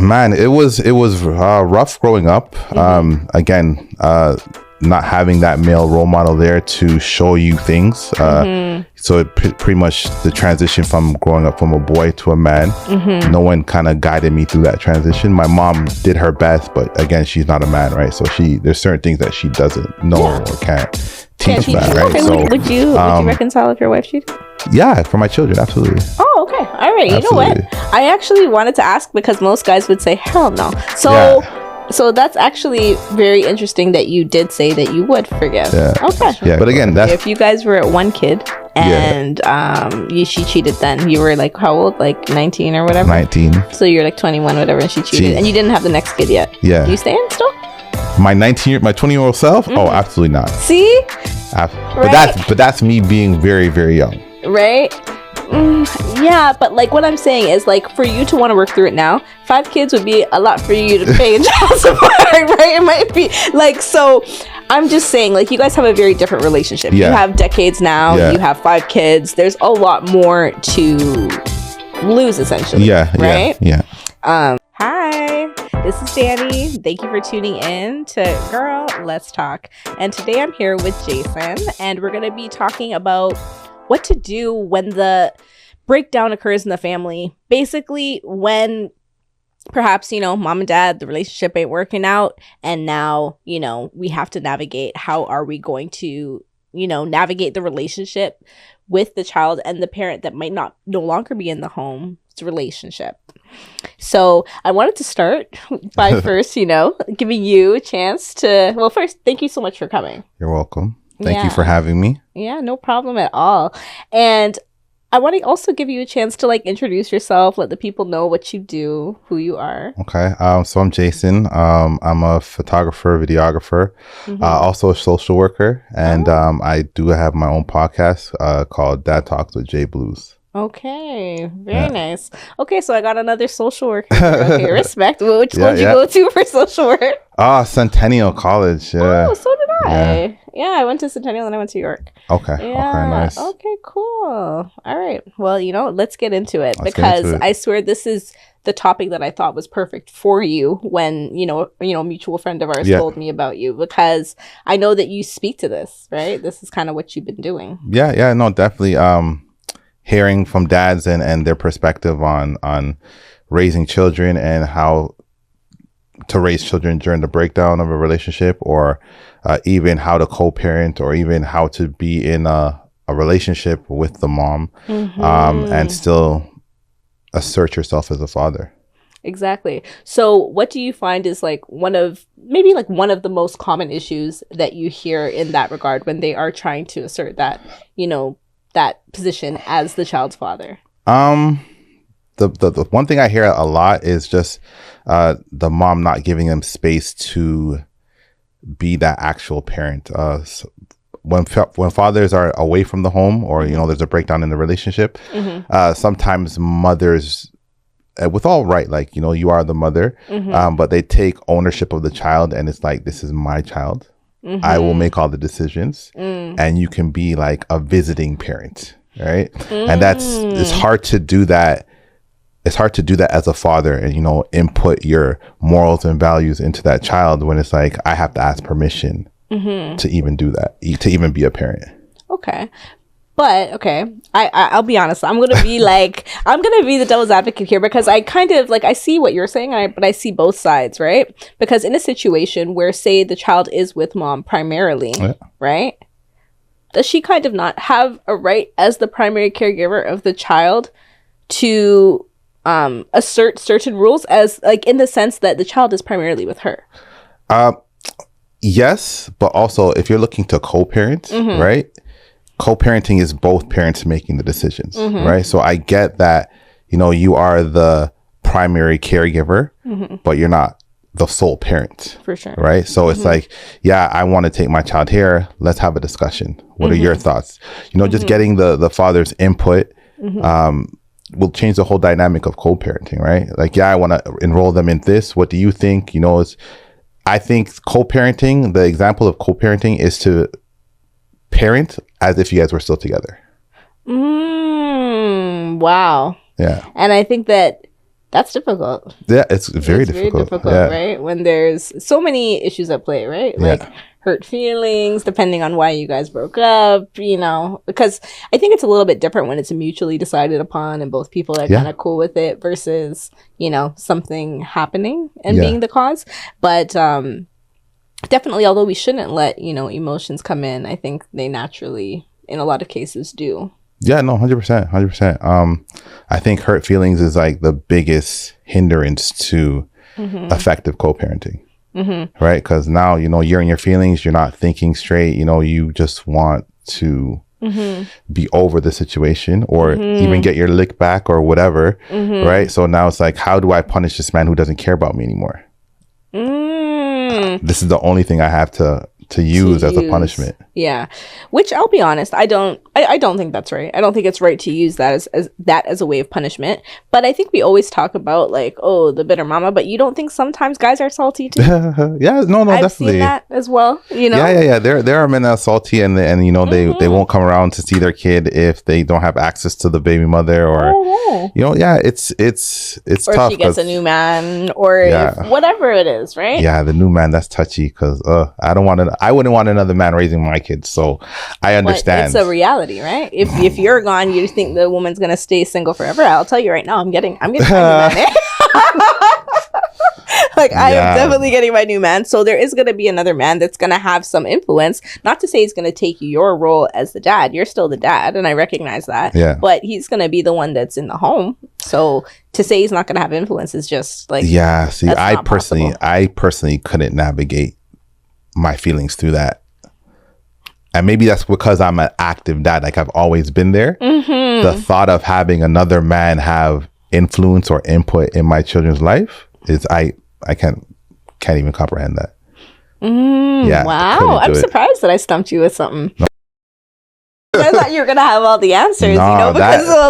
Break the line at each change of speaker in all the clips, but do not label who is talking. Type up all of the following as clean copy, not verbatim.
Man, it was rough growing up. Again, not having that male role model there to show you things. So it pretty much the transition from growing up from a boy to a man. No one kind of guided me through that transition. My mom did her best, but again, she's not a man, right? So there's certain things that she doesn't know or can't teach that, right?
Okay,
so
would you reconcile if your wife cheated?
Yeah, for my children, absolutely.
Oh, okay. All right. You
Absolutely.
know what? I actually wanted to ask because most guys would say, hell no. So that's actually very interesting that you did say that you would forgive.
Yeah.
Okay.
Yeah, but again, that's...
If you guys were at one kid and she cheated then, you were like, how old? Like 19 or whatever? 19. So you're like 21, whatever, and she cheated. And you didn't have the next kid yet. Yeah. Do you stay in still?
My 20-year-old self? Oh, absolutely not.
See?
But that's me being very, very young.
Right? Yeah, but like what I'm saying is like for you to want to work through it now, 5 kids would be a lot for you to pay in child support, right? It might be like, so I'm just saying like you guys have a very different relationship. You have decades now, you have 5 kids. There's a lot more to lose essentially. Right? Hi, this is Dani. Thank you for tuning in to Girl, Let's Talk. And today I'm here with Jason and we're going to be talking about what to do when the breakdown occurs in the family. Basically, when perhaps, mom and dad, the relationship ain't working out. And now, we have to navigate. How are we going to, navigate the relationship with the child and the parent that might no longer be in the home relationship. So I wanted to start by first, giving you a chance to, well, first, thank you so much for coming.
You're welcome. Thank you for having me.
Yeah, no problem at all. And I want to also give you a chance to introduce yourself, let the people know what you do, who you are.
Okay. So I'm Jason. I'm a photographer, videographer, also a social worker. And I do have my own podcast called Dad Talks with J Blues.
Okay, very nice. Okay, so I got another social worker. Okay, respect. Which one did you go to for social work?
Centennial College. Yeah.
Oh, so did I. Yeah, I went to Centennial and I went to York.
Okay. Yeah. Okay, nice.
Okay, cool. All right. Well, let's get into it because I swear this is the topic that I thought was perfect for you when, a mutual friend of ours told me about you, because I know that you speak to this, right? This is kind of what you've been doing.
Yeah, no, definitely. Hearing from dads and their perspective on raising children and how to raise children during the breakdown of a relationship, or even how to co-parent, or even how to be in a relationship with the mom and still assert yourself as a father.
Exactly. So what do you find is one of the most common issues that you hear in that regard when they are trying to assert that, that position as the child's father?
The one thing I hear a lot is just the mom not giving them space to be that actual parent. When fathers are away from the home, or there's a breakdown in the relationship, sometimes mothers, with all right, you are the mother, but they take ownership of the child, and it's like, this is my child. I will make all the decisions, and you can be like a visiting parent, right? And it's hard to do that. It's hard to do that as a father and, input your morals and values into that child when it's like, I have to ask permission to even do that, to even be a parent.
Okay. But okay, I'll be honest. I'm gonna be the devil's advocate here, because I kind of I see what you're saying, but I see both sides, right? Because in a situation where, say, the child is with mom primarily, right? Does she kind of not have a right as the primary caregiver of the child to assert certain rules, as in the sense that the child is primarily with her?
Yes, but also if you're looking to co-parent, right? Co-parenting is both parents making the decisions, right? So I get that, you are the primary caregiver, but you're not the sole parent. For sure. Right? So it's like, I want to take my child here. Let's have a discussion. What are your thoughts? Just getting the father's input will change the whole dynamic of co-parenting, right? I want to enroll them in this. What do you think? I think co-parenting, the example of co-parenting is to parent as if you guys were still together.
Wow.
Yeah.
And I think that That's difficult.
Yeah, it's very difficult. Yeah.
Right? When there's so many issues at play, right?
Yeah.
Like hurt feelings, depending on why you guys broke up, because I think it's a little bit different when it's mutually decided upon and both people are kind of cool with it versus, something happening and being the cause. But definitely, although we shouldn't let, emotions come in, I think they naturally, in a lot of cases, do.
Yeah, no, 100%. I think hurt feelings is like the biggest hindrance to effective co-parenting, right? Because now, you're in your feelings, you're not thinking straight, you just want to be over the situation or even get your lick back or whatever, right? So now it's like, how do I punish this man who doesn't care about me anymore? This is the only thing I have to use as a punishment.
Yeah, which I'll be honest, I don't think that's right. I don't think it's right to use that as a way of punishment. But I think we always talk about like, oh, the bitter mama, but you don't think sometimes guys are salty too?
Yeah, no,
I've
definitely
seen that as well.
Yeah. There are men that are salty and they won't come around to see their kid if they don't have access to the baby mother or it's
or
tough.
If she gets a new man or if whatever it is, right?
Yeah, the new man, that's touchy because I wouldn't want another man raising my kids, so I understand.
But it's a reality, right? If you're gone, you think the woman's gonna stay single forever. I'll tell you right now, I'm getting my new man. Like I am definitely getting my new man. So there is gonna be another man that's gonna have some influence. Not to say he's gonna take your role as the dad. You're still the dad, and I recognize that.
Yeah.
But he's gonna be the one that's in the home. So to say he's not gonna have influence is just like
See, I personally couldn't navigate my feelings through that. And maybe that's because I'm an active dad, like I've always been there. The thought of having another man have influence or input in my children's life is I can't even comprehend that.
Wow, I'm surprised that I stumped you with something. No. I thought you were gonna have all the answers,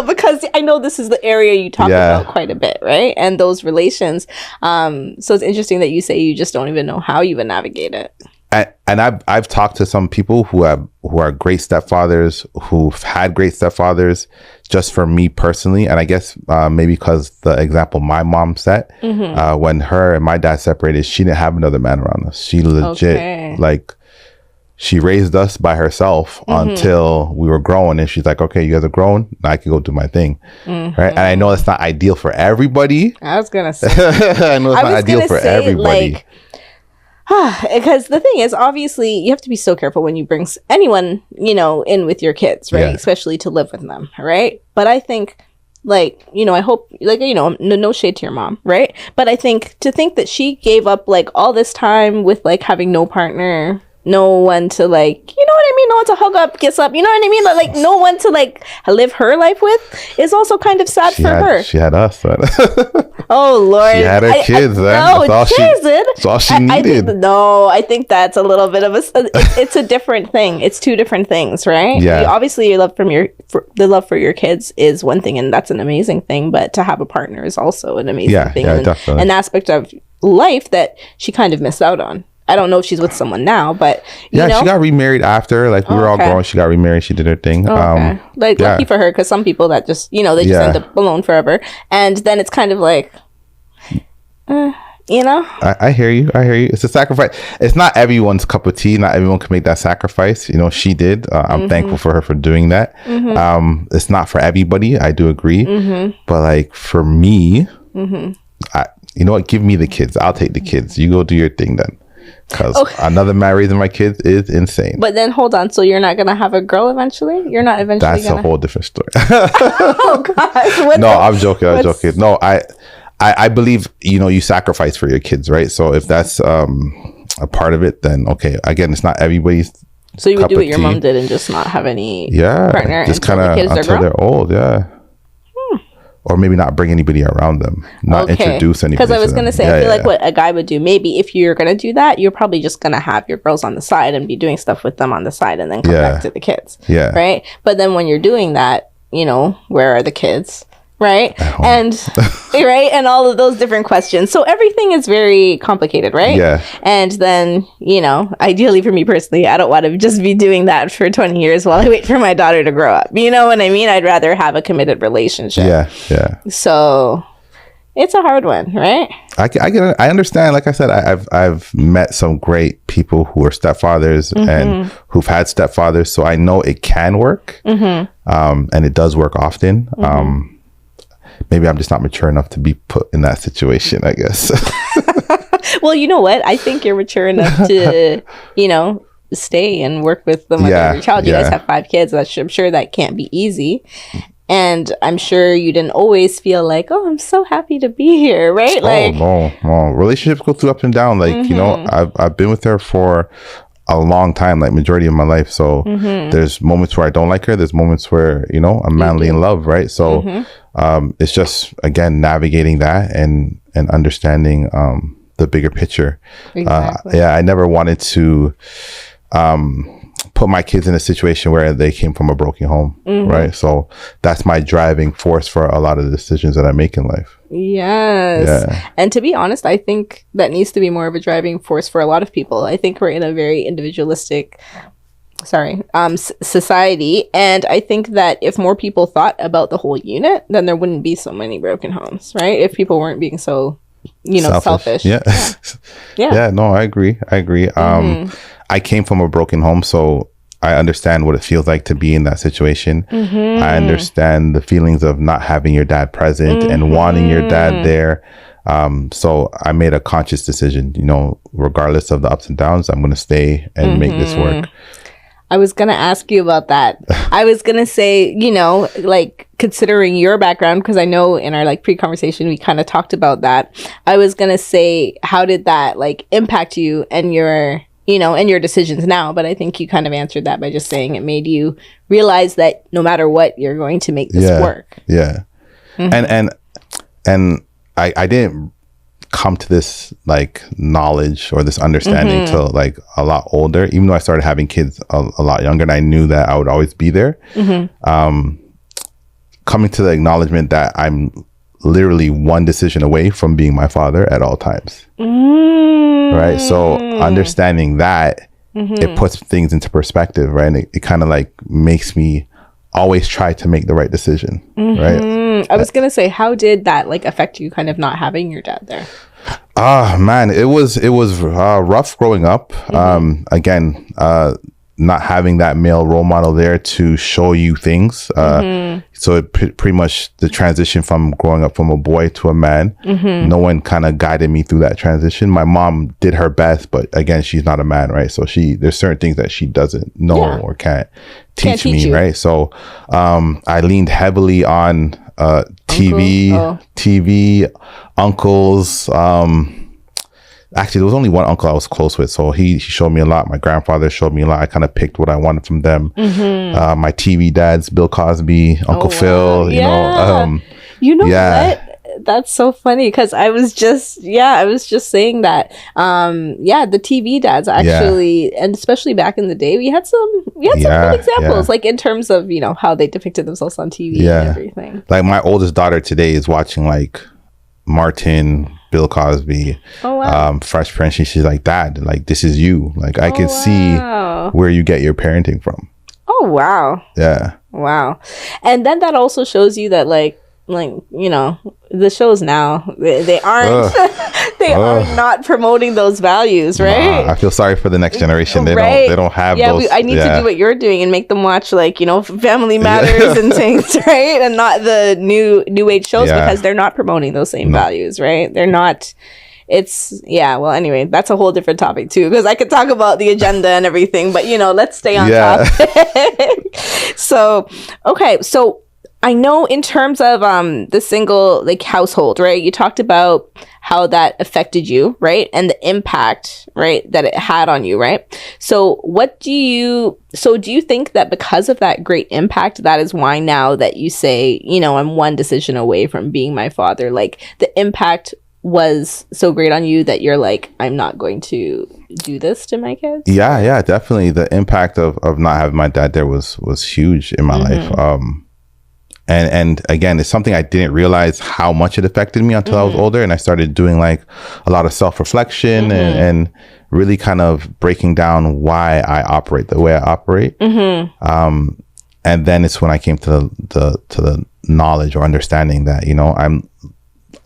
because I know this is the area you talk about quite a bit, right? And those relations. So it's interesting that you say you just don't even know how you would navigate it.
And I've talked to some people who are great stepfathers, who've had great stepfathers, just for me personally. And I guess maybe because the example my mom set, when her and my dad separated, she didn't have another man around us. She legit she raised us by herself until we were grown, and she's like, okay, you guys are grown, now I can go do my thing, right? And I know that's not ideal for everybody.
I was gonna say
I know it's not ideal for everybody.
Because the thing is, obviously, you have to be so careful when you bring anyone, in with your kids, right? Especially to live with them, right? But I think, I hope, no shade to your mom, right? But I think to think that she gave up, all this time with, having no partner, no one to, you know what I mean? No one to hug up, kiss up, you know what I mean? Like no one to, live her life with is also kind of sad for her.
She had us, man.
Oh, Lord.
She had her kids, man. That's all she needed.
I think that's a little bit of it's a different thing. It's two different things, right?
Yeah.
Obviously, the love for your kids is one thing, and that's an amazing thing, but to have a partner is also an amazing thing.
Yeah, definitely.
An aspect of life that she kind of missed out on. I don't know if she's with someone now, but
she got remarried after. We were all grown. She got remarried. She did her thing.
Okay. Lucky for her, because some people that just they just end up alone forever, and then it's kind of like,
I hear you. It's a sacrifice. It's not everyone's cup of tea. Not everyone can make that sacrifice. She did. I'm thankful for her for doing that. It's not for everybody. I do agree. But for me, you know what? Give me the kids. I'll take the kids. You go do your thing then. Because another man raising my kids is insane.
But then hold on, so you're not gonna have a girl eventually? You're not eventually
That's a whole different story.
Oh gosh.
No, I'm joking. No, I believe you sacrifice for your kids, right? So if that's a part of it, then okay. Again, it's not everybody's.
So you would do what your mom did and just not have any partner,
just kind of until they're old, or maybe not bring anybody around them, not introduce anybody. Because
I was going to say, I feel like what a guy would do, maybe if you're going to do that, you're probably just going to have your girls on the side and be doing stuff with them on the side and then come back to the kids. Yeah. Right? But then when you're doing that, where are the kids? Right? And right? And all of those different questions. So everything is very complicated, right? Yeah. And then, ideally for me personally, I don't want to just be doing that for 20 years while I wait for my daughter to grow up. You know what I mean? I'd rather have a committed relationship.
Yeah.
So it's a hard one, right?
I get it. I understand. Like I said, I've met some great people who are stepfathers and who've had stepfathers, so I know it can work, and it does work often. Maybe I'm just not mature enough to be put in that situation, I guess.
Well, you know what? I think you're mature enough to, stay and work with the mother of your child. You guys have 5 kids. I'm sure that can't be easy. And I'm sure you didn't always feel like, oh, I'm so happy to be here, right? Like,
no. Relationships go through up and down. Like, I've been with her for a long time, like majority of my life. So there's moments where I don't like her. There's moments where, I'm madly in love, right? So it's just, again, navigating that and understanding the bigger picture. Exactly. I never wanted to put my kids in a situation where they came from a broken home, right? So that's my driving force for a lot of the decisions that I make in life.
Yes. Yeah. And to be honest, I think that needs to be more of a driving force for a lot of people. I think we're in a very individualistic society, and I think that if more people thought about the whole unit, then there wouldn't be so many broken homes, right? If people weren't being so selfish.
Yeah, no, I agree. I came from a broken home, so I understand what it feels like to be in that situation. I understand the feelings of not having your dad present and wanting your dad there. So I made a conscious decision, regardless of the ups and downs, I'm going to stay and make this work.
I was going to ask you about that. I was going to say, like considering your background, because I know in our pre-conversation, we kind of talked about that. I was going to say, how did that impact you and your and your decisions now? But I think you kind of answered that by just saying it made you realize that no matter what, you're going to make this work.
Yeah. And I didn't come to this knowledge or this understanding till a lot older, even though I started having kids a lot younger, and I knew that I would always be there. Coming to the acknowledgement that I'm literally one decision away from being my father at all times. Right. So understanding that, it puts things into perspective, right? And it kind of makes me always try to make the right decision. Right.
I was going to say, how did that affect you kind of not having your dad there?
Man, it was rough growing up. Again, not having that male role model there to show you things. So it pretty much the transition from growing up from a boy to a man, no one kind of guided me through that transition. My mom did her best, but again, she's not a man, right? So there's certain things that she doesn't know or can't teach me, right? So I leaned heavily on TV, uncles. Actually, there was only one uncle I was close with, so he showed me a lot. My grandfather showed me a lot. I kind of picked what I wanted from them. My TV dads, Bill Cosby, Uncle Phil.
What? That's so funny, because I was just saying that the TV dads actually, and especially back in the day, we had some good examples, in terms of how they depicted themselves on TV and everything.
My oldest daughter today is watching Martin, Bill Cosby, Fresh Prince. She's like, Dad, this is you. I can see where you get your parenting from.
Oh wow.
Yeah.
Wow. And then that also shows you that the shows now, they aren't are not promoting those values, right?
I feel sorry for the next generation. They don't have those.
I need to do what you're doing and make them watch Family Matters and things, right? And not the new age shows, because they're not promoting those same values, right? They're not. Anyway, that's a whole different topic too, because I could talk about the agenda and everything, but let's stay on topic. So I know in terms of the single household, right? You talked about how that affected you, right? And the impact, right, that it had on you, right? So do you think that because of that great impact, that is why now that you say, I'm one decision away from being my father, the impact was so great on you that you're I'm not going to do this to my kids?
Yeah, definitely. The impact of not having my dad there was huge in my life. And again, it's something I didn't realize how much it affected me until I was older, and I started doing a lot of self-reflection and really kind of breaking down why I operate the way I operate. And then it's when I came to the knowledge or understanding that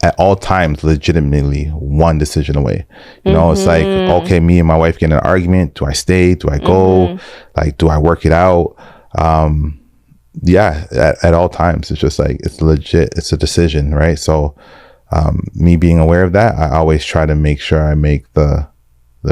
at all times legitimately one decision away. You know, it's like, okay, me and my wife get in an argument. Do I stay? Do I go? Like, do I work it out? Yeah, at all times. It's just like, it's legit. It's a decision, right? So me being aware of that, I always try to make sure I make the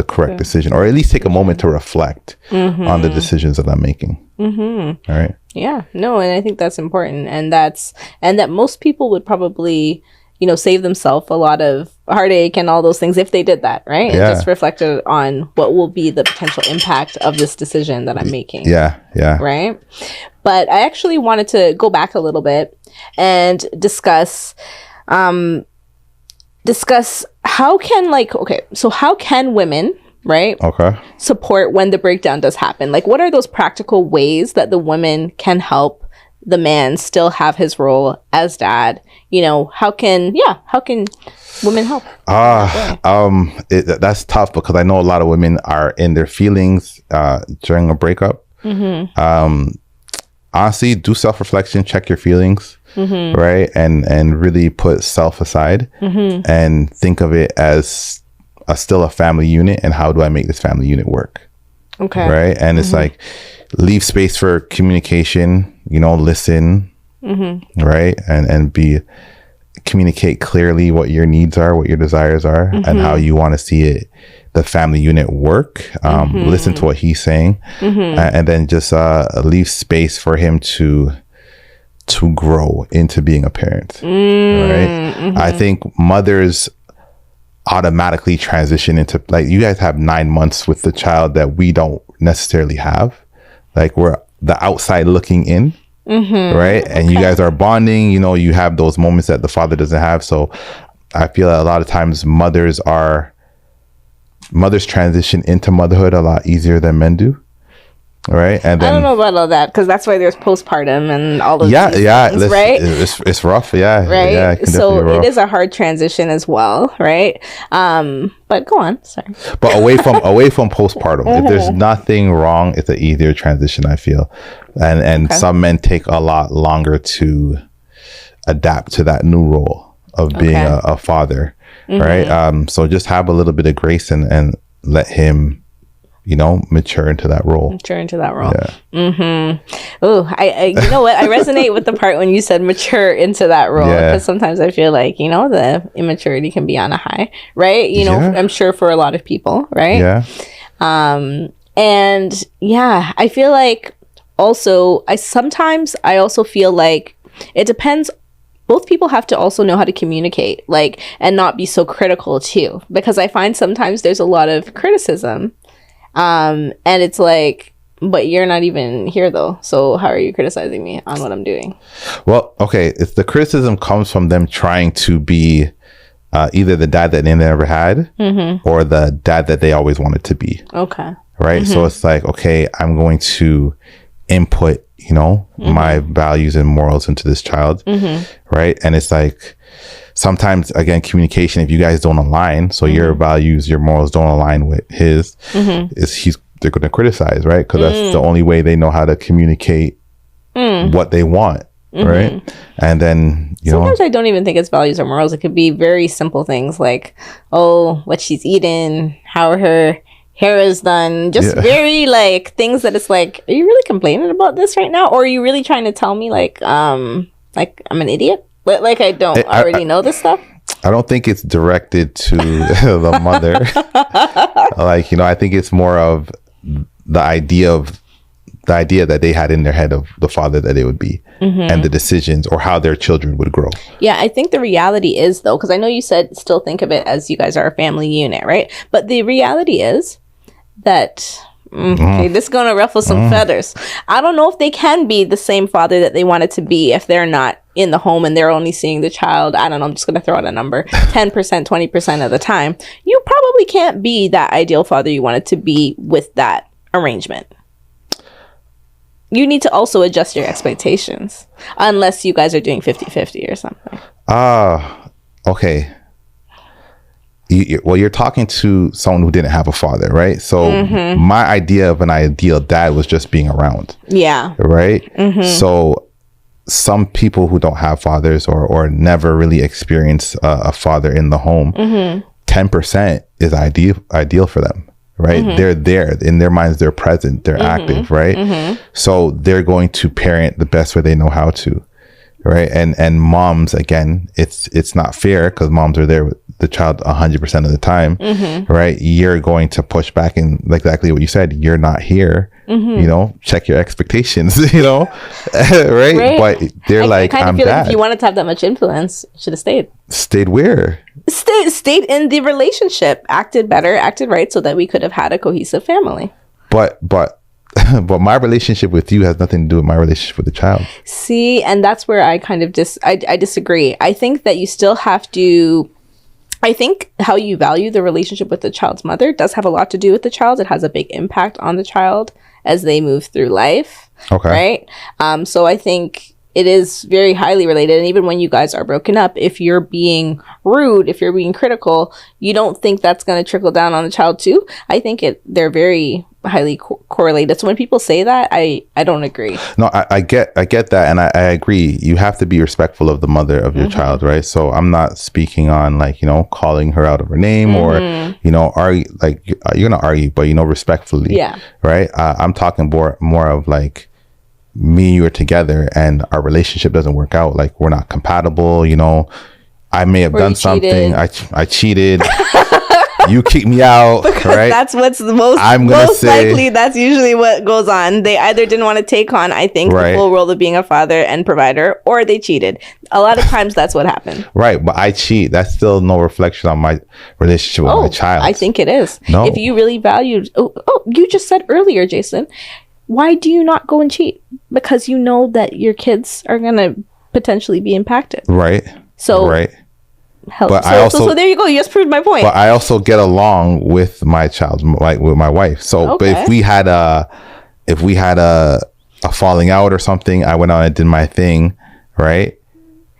correct decision, or at least take a moment to reflect on the decisions that I'm making. All right.
Yeah, no, and I think that's important, and that most people would probably, you know, save themselves a lot of heartache and all those things if they did that, right? And just reflected on what will be the potential impact of this decision that I'm making.
Yeah.
Right? But I actually wanted to go back a little bit and discuss how can women, right?
Okay.
Support when the breakdown does happen. Like, what are those practical ways that the woman can help the man still have his role as dad? You know, how can women help?
That's tough, because I know a lot of women are in their feelings during a breakup. Honestly, do self-reflection, check your feelings, right? And really put self aside and think of it as still a family unit, and how do I make this family unit work? Okay. Right. And it's like, leave space for communication, you know, listen, right? And communicate clearly what your needs are, what your desires are, and how you want to see the family unit work. Listen to what he's saying, and then just leave space for him to grow into being a parent. Right. I think mothers automatically transition into, like, you guys have 9 months with the child that we don't necessarily have. Like, we're the outside looking in, right? And you guys are bonding, you know, you have those moments that the father doesn't have. So I feel that a lot of times mothers transition into motherhood a lot easier than men do. Right. And then,
I don't know about all that, because that's why there's postpartum and all those things, right?
It's rough. Yeah.
Right.
Yeah,
so it is a hard transition as well. Right. But go on. Sorry.
But away from postpartum, if there's nothing wrong, it's an easier transition, I feel. And some men take a lot longer to adapt to that new role of being a father. Right. So just have a little bit of grace and let him, you know, mature into that role. Yeah.
Oh, I you know what? I resonate with the part when you said mature into that role, because sometimes I feel like, you know, the immaturity can be on a high, right? You know, I'm sure for a lot of people, right?
Yeah.
And yeah, I feel like also, I also feel like it depends. Both people have to also know how to communicate, like, and not be so critical too, because I find sometimes there's a lot of criticism. And it's like, but you're not even here though. So how are you criticizing me on what I'm doing?
Well, okay. If the criticism comes from them trying to be either the dad that they never had or the dad that they always wanted to be. Okay. Right. So it's like, okay, I'm going to input, you know, my values and morals into this child. Right. And it's like, sometimes, again, communication, if you guys don't align, so your values, your morals don't align with his, they're going to criticize, right? Because that's the only way they know how to communicate what they want, right? And then,
sometimes I don't even think it's values or morals. It could be very simple things like, oh, what she's eating, how her hair is done, just very like things that it's like, are you really complaining about this right now? Or are you really trying to tell me like I'm an idiot? But like, I don't already know this stuff.
I don't think it's directed to the mother. Like, you know, I think it's more of the idea that they had in their head of the father that they would be and the decisions or how their children would grow.
Yeah, I think the reality is, though, because I know you said still think of it as you guys are a family unit, right? But the reality is that... okay, this is going to ruffle some feathers. I don't know if they can be the same father that they wanted to be if they're not in the home and they're only seeing the child. I don't know. I'm just going to throw out a number, 10%, 20% of the time. You probably can't be that ideal father you wanted to be with that arrangement. You need to also adjust your expectations unless you guys are doing 50-50 or something.
Okay. You're talking to someone who didn't have a father, right? So my idea of an ideal dad was just being around. Yeah. Right? So some people who don't have fathers or never really experience a father in the home, 10% is ideal for them, right? They're there in their minds, they're present, they're active, right? So they're going to parent the best way they know how to, right? And moms, again, it's not fair because moms are there with the child 100% of the time, right? You're going to push back and exactly what you said, you're not here, you know, check your expectations, you know, right? But they're I kind of feel dad.
Like if you wanted to have that much influence, you should have
stayed where
stayed in the relationship, acted better, acted right, so that we could have had a cohesive family.
But my relationship with you has nothing to do with my relationship with the child. See,
and that's where I kind of I disagree. I think that you still have to, I think how you value the relationship with the child's mother does have a lot to do with the child. It has a big impact on the child as they move through life. Okay. Right? So I think it is very highly related. And even when you guys are broken up, if you're being rude, if you're being critical, you don't think that's going to trickle down on the child too? I think they're very highly correlated. So when people say that, I don't agree.
No, I get that, and I agree. You have to be respectful of the mother of your child, right? So I'm not speaking on like, you know, calling her out of her name or, you know, argue, like you're gonna argue, but you know, respectfully, right? I'm talking more of like, me and you are together and our relationship doesn't work out, like we're not compatible, you know, I may have done something, I cheated. You kick me out, because right?
That's what's the most likely. That's usually what goes on. They either didn't want to take on, I think, the full role of being a father and provider, or they cheated. A lot of times that's what happened.
Right, but I cheat. That's still no reflection on my relationship with my child.
I think it is.
No.
If you really valued, you just said earlier, Jason, why do you not go and cheat? Because you know that your kids are going to potentially be impacted.
Right.
So, so there you go. You just proved my point.
But I also get along with my child, like with my wife. So, but if we had a falling out or something, I went out and did my thing, right?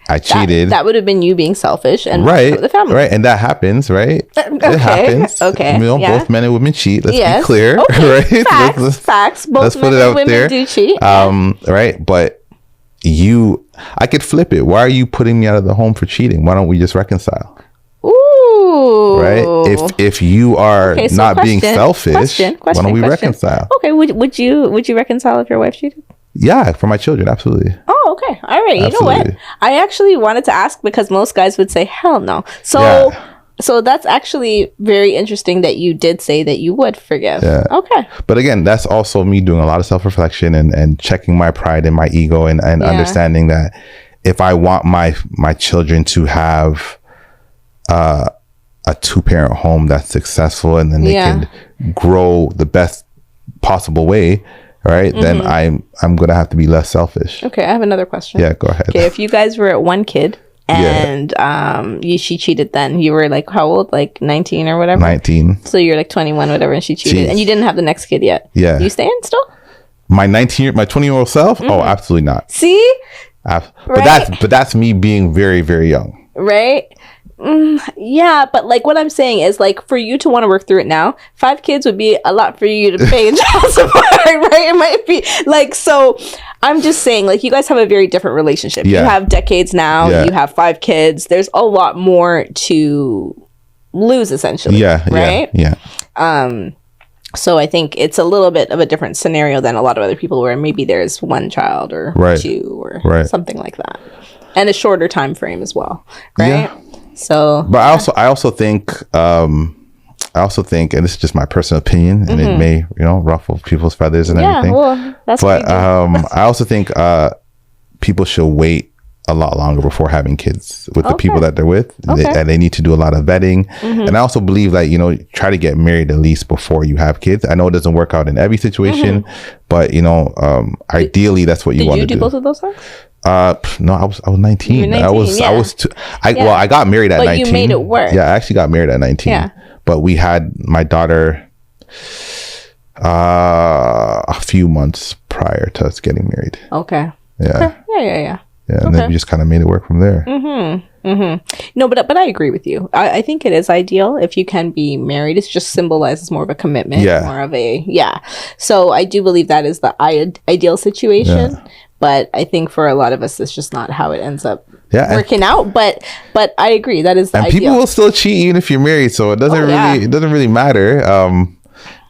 I cheated.
That would have been you being selfish and
the family, right? And that happens, right? It happens. Okay, you know, both men and women cheat. Let's be clear, right?
Facts. Both men and women do cheat.
Right? But I could flip it. Why are you putting me out of the home for cheating? Why don't we just reconcile?
Ooh.
Right? If you are not being selfish, why don't we reconcile?
Okay. Would you reconcile if your wife cheated?
Yeah, for my children, absolutely.
Oh, okay. All right. Absolutely. You know what? I actually wanted to ask because most guys would say, hell no. So that's actually very interesting that you did say that you would forgive. Yeah. Okay.
But again, that's also me doing a lot of self-reflection and checking my pride and my ego and understanding that if I want my children to have a 2-parent home that's successful and then they can grow the best possible way, right? Then I'm gonna have to be less selfish.
Okay, I have another question.
Yeah, go ahead.
Okay, if you guys were at one kid and she cheated, then you were like how old? Like 19 or whatever?
19.
So you're like 21, whatever, and she cheated. And you didn't have the next kid yet.
Yeah.
You staying still?
My 20-year-old self? Oh, absolutely not.
See?
But that's me being very, very young.
Right? Yeah, but like what I'm saying is like for you to want to work through it now, 5 kids would be a lot for you to pay in child support, right? It might be like, so I'm just saying like you guys have a very different relationship. You have decades now, you have 5 kids. There's a lot more to lose essentially. Right?
Yeah.
So I think it's a little bit of a different scenario than a lot of other people where maybe there's 1 child or 2 or something like that. And a shorter time frame as well. Right? Yeah. So,
but I also think, and this is just my personal opinion, and it may, ruffle people's feathers and everything. Well, that's but I also think people should wait a lot longer before having kids with the people that they're with. And they need to do a lot of vetting. And I also believe that, try to get married at least before you have kids. I know it doesn't work out in every situation, but ideally that's what you want to do.
Did you do both of those things?
No, I was 19. I got married at 19.
You made it work.
Yeah, I actually got married at 19. Yeah. But we had my daughter a few months prior to us getting married.
Okay.
Yeah.
Yeah.
Yeah, and then we just kind of made it work from there.
No, but I agree with you. I think it is ideal if you can be married. It just symbolizes more of a commitment, more of a So I do believe that is the ideal situation. But I think for a lot of us, it's just not how it ends up
Yeah,
working out. But I agree, that is the
and
ideal.
people will still cheat even if you're married, so it doesn't it doesn't really matter.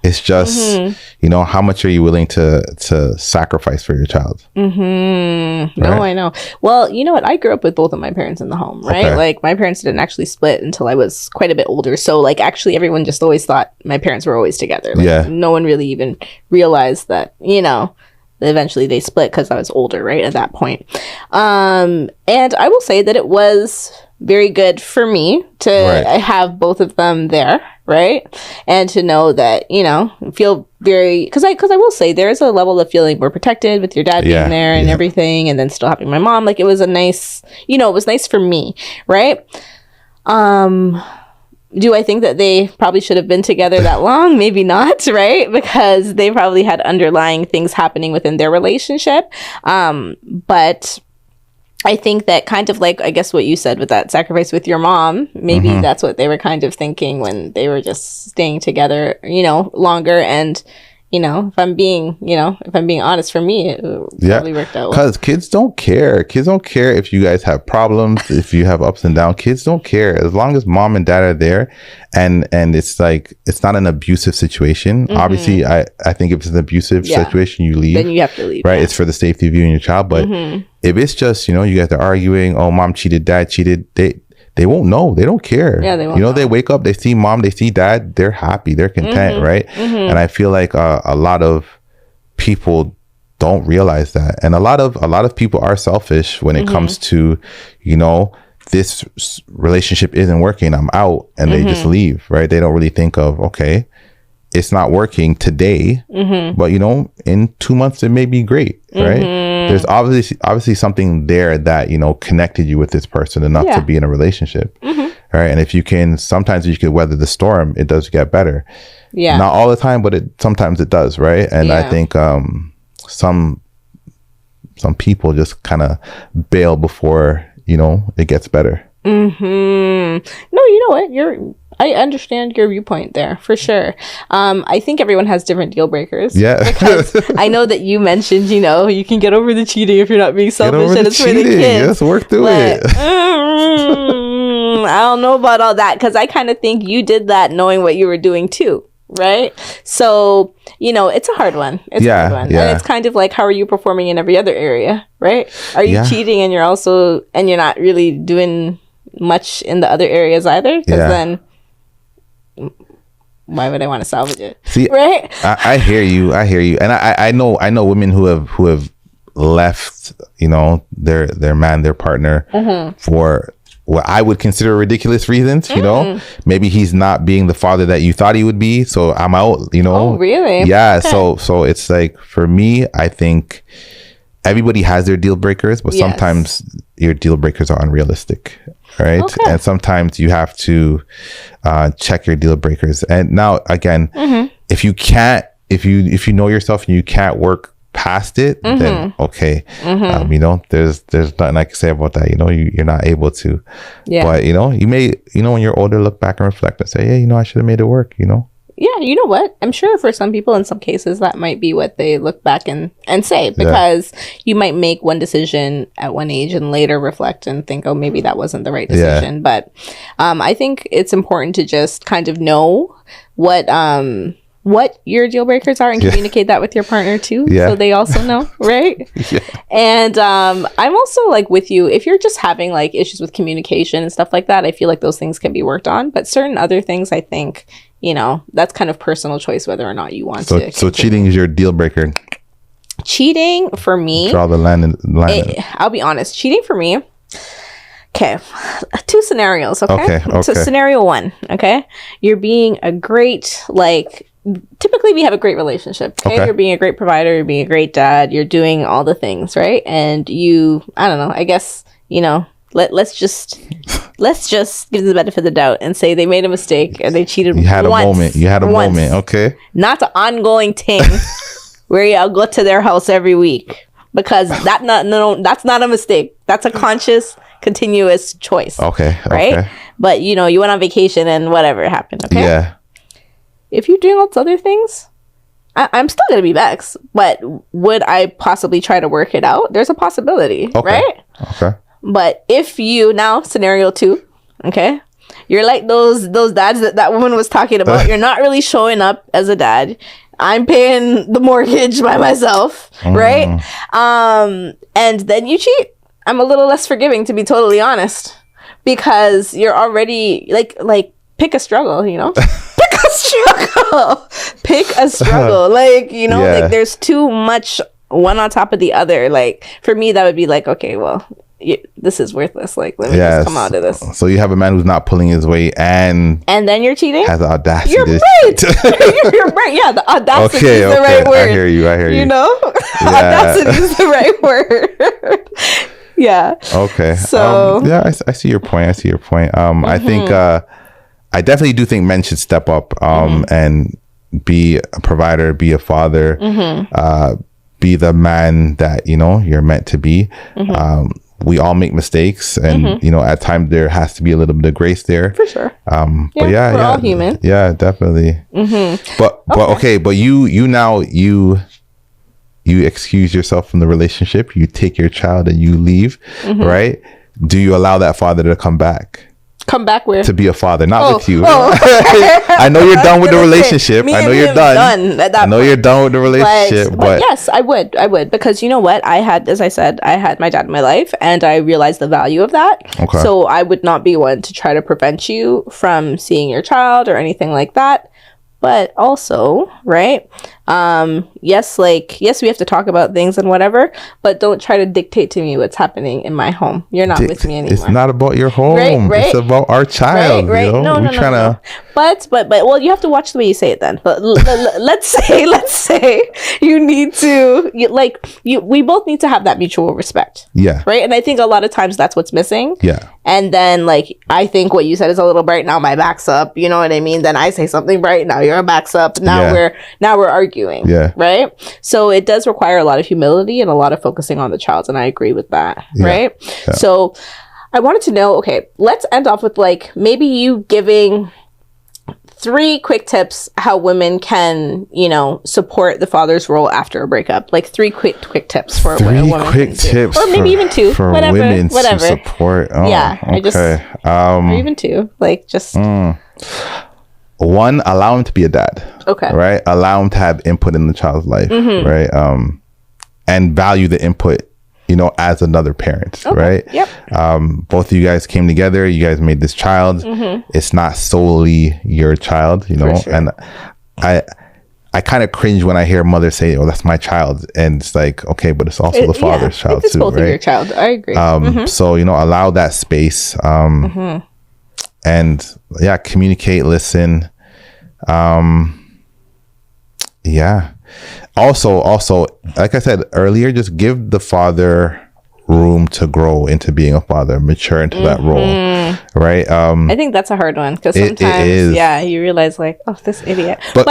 It's just you know, how much are you willing to sacrifice for your child?
No, I know. Well, you know what? I grew up with both of my parents in the home, right?
Okay.
Like my parents didn't actually split until I was quite a bit older. So like actually everyone just always thought my parents were always together. Like,
Yeah.
no one really even realized that, you know, eventually they split because I was older, right? At that point. And I will say that it was very good for me to have both of them there, right? And to know that, you know, feel very, because I will say there is a level of feeling more protected with your dad being there and everything, and then still having my mom. Like it was a nice, you know, it was nice for me, right? Do I think that they probably should have been together that long? Maybe not, right? Because they probably had underlying things happening within their relationship. But I think that kind of like, I guess what you said with that sacrifice with your mom, maybe that's what they were kind of thinking when they were just staying together, you know, longer. And, you know, if I'm being honest, for me, it probably worked out well.
Because kids don't care. Kids don't care if you guys have problems, if you have ups and downs. Kids don't care. As long as mom and dad are there and it's like, it's not an abusive situation. Obviously, I think if it's an abusive situation, you leave.
Then you have to leave.
Right? It's for the safety of you and your child. But if it's just, you know, you guys are arguing, oh, mom cheated, dad cheated, they won't know. They don't care.
Yeah, they won't.
You know, they wake up, they see mom, they see dad, they're happy, they're content, right? And I feel like a lot of people don't realize that, and a lot of people are selfish when it comes to, you know, this relationship isn't working, I'm out, and they just leave, right? They don't really think of, okay, it's not working today, but you know, in 2 months it may be great, right? There's obviously something there that, you know, connected you with this person enough to be in a relationship, right? And if you can, sometimes you can weather the storm, it does get better. Yeah, not all the time, but sometimes it does, right? And I think some people just kind of bail before, you know, it gets better.
No, you know what? I understand your viewpoint there for sure. I think everyone has different deal breakers. Yeah. Because I know that you mentioned, you know, you can get over the cheating if you're not being selfish, and it's for the kids.
Let's work through it.
I don't know about all that, because I kind of think you did that knowing what you were doing too. Right? So, you know, it's a hard one. It's a hard one. And it's kind of like, how are you performing in every other area? Right? Are you cheating and you're not really doing much in the other areas either? Because then why would I want to salvage it?
See, right? I hear you, and I know women who have left, you know, their man, their partner for what I would consider ridiculous reasons. You know, maybe he's not being the father that you thought he would be, so I'm out. You know,
oh really?
Yeah. Okay. So it's like, for me, I think everybody has their deal breakers, but sometimes your deal breakers are unrealistic. Right. Okay. And sometimes you have to check your deal breakers. And now, again, if you know yourself and you can't work past it, then okay. You know, there's nothing I can say about that. You know, you're not able to. Yeah. But, you know, you may, you know, when you're older, look back and reflect and say, hey, you know, I should have made it work, you know?
Yeah, you know what? I'm sure for some people, in some cases, that might be what they look back and say, because you might make one decision at one age and later reflect and think, oh, maybe that wasn't the right decision. But I think it's important to just kind of know what your deal breakers are and communicate that with your partner too, so they also know, right? And I'm also like with you, if you're just having like issues with communication and stuff like that, I feel like those things can be worked on. But certain other things, I think, you know, that's kind of personal choice whether or not you want to.
So cheating is your deal breaker?
Cheating for me,
draw the line.
I'll be honest, cheating for me, okay, 2 scenarios. Okay. So scenario 1, okay, you're being a great, like, typically we have a great relationship, okay? You're being a great provider, you're being a great dad, you're doing all the things, right? And you, I don't know, I guess, you know, let's just give them the benefit of the doubt and say they made a mistake and they cheated.
You had a moment, okay?
Not an ongoing thing where y'all go to their house every week, because that's not a mistake. That's a conscious, continuous choice.
Okay.
Right? But you know, you went on vacation and whatever happened, okay? Yeah. If you're doing all those other things, I'm still gonna be vexed, but would I possibly try to work it out? There's a possibility, right?
Okay.
But if you, now scenario 2, okay, you're like those dads that woman was talking about. You're not really showing up as a dad. I'm paying the mortgage by myself, right? And then you cheat. I'm a little less forgiving, to be totally honest, because you're already like pick a struggle, you know. Pick a struggle, like, you know, like there's too much one on top of the other. Like for me, that would be like, okay, well, this is worthless. Like, let me just come out of this.
So you have a man who's not pulling his weight, and
then you're cheating.
Has the audacity.
You're right. You're right. Yeah, the audacity is the right word.
I hear you.
You know, audacity is the right word. Yeah.
Okay.
So
I see your point. I think I definitely do think men should step up and be a provider, be a father, be the man that, you know, you're meant to be. We all make mistakes, and you know, at times there has to be a little bit of grace there.
For sure.
But
we're all human.
Yeah, definitely. But you excuse yourself from the relationship. You take your child and you leave, right? Do you allow that father to come back?
Come back where?
To be a father, not with you. I know you're done with the relationship. I know you're done. I know you're done with the relationship. But
yes, I would, because you know what? As I said, I had my dad in my life, and I realized the value of that.
Okay.
So I would not be one to try to prevent you from seeing your child or anything like that. But also, right? Yes, we have to talk about things and whatever, but don't try to dictate to me what's happening in my home. You're not with me anymore.
It's not about your home.
Right?
It's about our child.
Right.
You know?
No. But well, you have to watch the way you say it then. But let's say you need to, we both need to have that mutual respect.
Yeah.
Right. And I think a lot of times that's what's missing.
Yeah.
And then I think what you said is a little bright. Now my back's up. You know what I mean? Then I say something bright. Now your back's up. Now we're arguing.
Yeah.
Right. So it does require a lot of humility and a lot of focusing on the child. And I agree with that.
Yeah.
Right.
Yeah.
So I wanted to know, okay, let's end off with maybe you giving 3 quick tips how women can, you know, support the father's role after a breakup. 3 quick tips for what a woman can do. Or maybe even 2.
For
whatever.
Women to support. Oh,
yeah.
Okay.
Or even 2. Just...
1, allow him to be a dad.
Okay.
Right? Allow him to have input in the child's life. Right? And value the input, you know, as another parent.
Okay.
Right?
Yep.
Both of you guys came together. You guys made this child. It's not solely your child, you know. Sure. And I kind of cringe when I hear mothers say, "Oh, that's my child," and it's like, okay, but it's also the father's child
it's
too,
both
right?
Of your child. I agree.
So, you know, allow that space. And communicate, listen. Also, like I said earlier, just give the father room to grow into being a father, mature into that role, right?
I think that's a hard one, because sometimes, you realize this idiot. But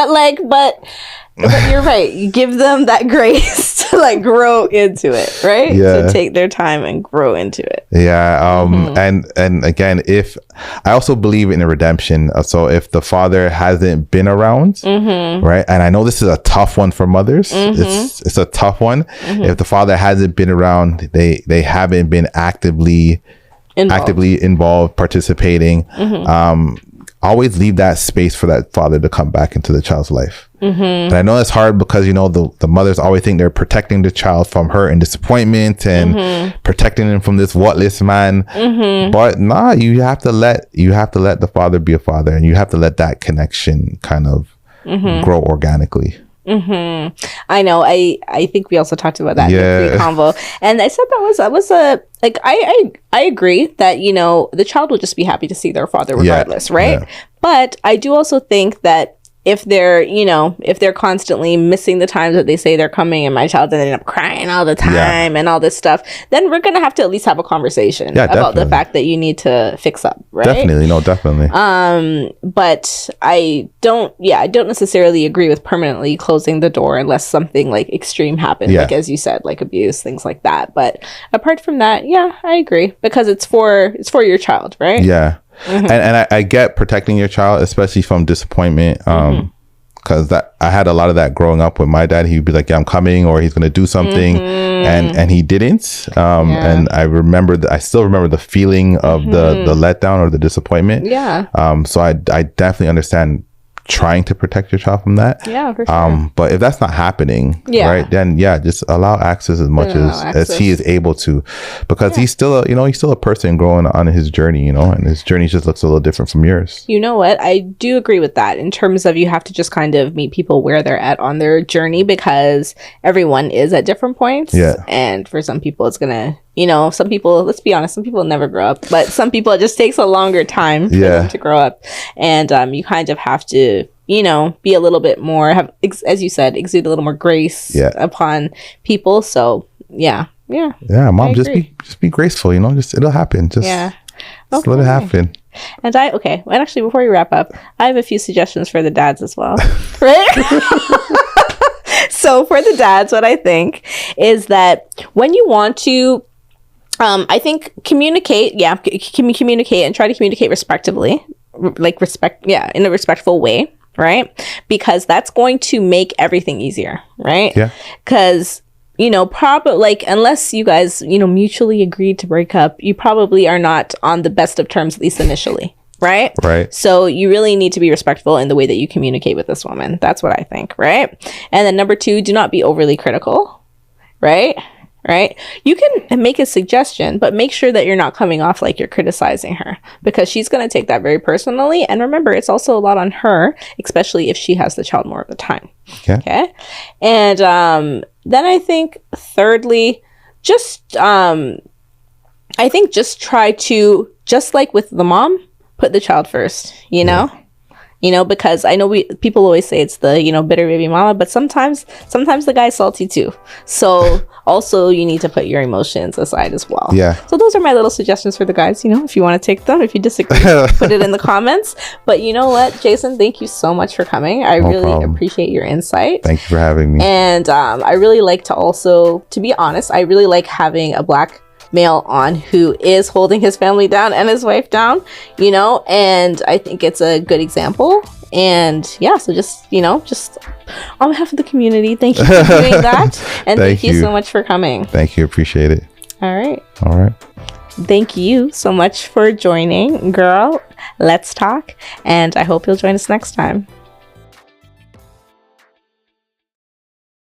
you're right. You give them that grace to grow into it, right?
Yeah.
To take their time and grow into it.
Yeah. And again, if I also believe in a redemption. So if the father hasn't been around, right? And I know this is a tough one for mothers. It's a tough one. If the father hasn't been around, they haven't been actively involved, participating. Always leave that space for that father to come back into the child's life. And I know it's hard because, you know, the mothers always think they're protecting the child from hurt and disappointment and protecting them from this whatless man. But nah, you have to let the father be a father, and you have to let that connection kind of grow organically.
I know. I think we also talked about that in the pre-convo, and I said that was a I agree that, you know, the child will just be happy to see their father regardless, right? Yeah. But I do also think that if they're constantly missing the times that they say they're coming, and my child ended up crying all the time and all this stuff, then we're gonna have to at least have a conversation about the fact that you need to fix up, right?
Definitely.
But I don't necessarily agree with permanently closing the door unless something extreme happens, as you said, abuse, things like that. But apart from that, I agree, because it's for your child, right?
Yeah. And I get protecting your child, especially from disappointment. because that I had a lot of that growing up with my dad. He'd be like, yeah, I'm coming, or he's going to do something. And he didn't. And I still remember the feeling of the letdown or the disappointment.
Yeah.
So I definitely understand trying to protect your child from that.
Yeah, for sure.
But if that's not happening, right, then just allow access as much as he is able to, because he's still a person growing on his journey, and his journey just looks a little different from yours.
You know what? I do agree with that in terms of you have to just kind of meet people where they're at on their journey, because everyone is at different points.
Yeah.
And for some people, it's gonna, some people, let's be honest, some people never grow up, but some people, it just takes a longer time for them to grow up. And you kind of have to, be a little bit more, as you said, exude a little more grace upon people. So yeah, mom, just be graceful, just it'll happen. Just let it happen. And and actually, before we wrap up, I have a few suggestions for the dads as well. Right? So for the dads, what I think is that when you want to, I think communicate and try to communicate respectively, in a respectful way, right? Because that's going to make everything easier, right?
Yeah.
Because probably unless you guys mutually agreed to break up, you probably are not on the best of terms, at least initially. Right. So you really need to be respectful in the way that you communicate with this woman. That's what I think. Right. And then number 2, do not be overly critical. Right. You can make a suggestion, but make sure that you're not coming off like you're criticizing her, because she's going to take that very personally. And remember, it's also a lot on her, especially if she has the child more of the time. Okay. And then I think thirdly, just try to, just like with the mom, put the child first, because I know people always say it's the, bitter baby mama, but sometimes the guy's salty too. So also you need to put your emotions aside as well.
Yeah.
So those are my little suggestions for the guys, if you want to take them. If you disagree, put it in the comments. But you know what, Jason, thank you so much for coming. I really appreciate your insight.
Thank you for having me.
And I really like to be honest, I really like having a Black male on who is holding his family down and his wife down, and I think it's a good example. And so just on behalf of the community, thank you for doing that. And thank you so much for coming.
Thank you. Appreciate it.
All right.
Thank you so much for joining, girl. Let's talk. And I hope you'll join us next time.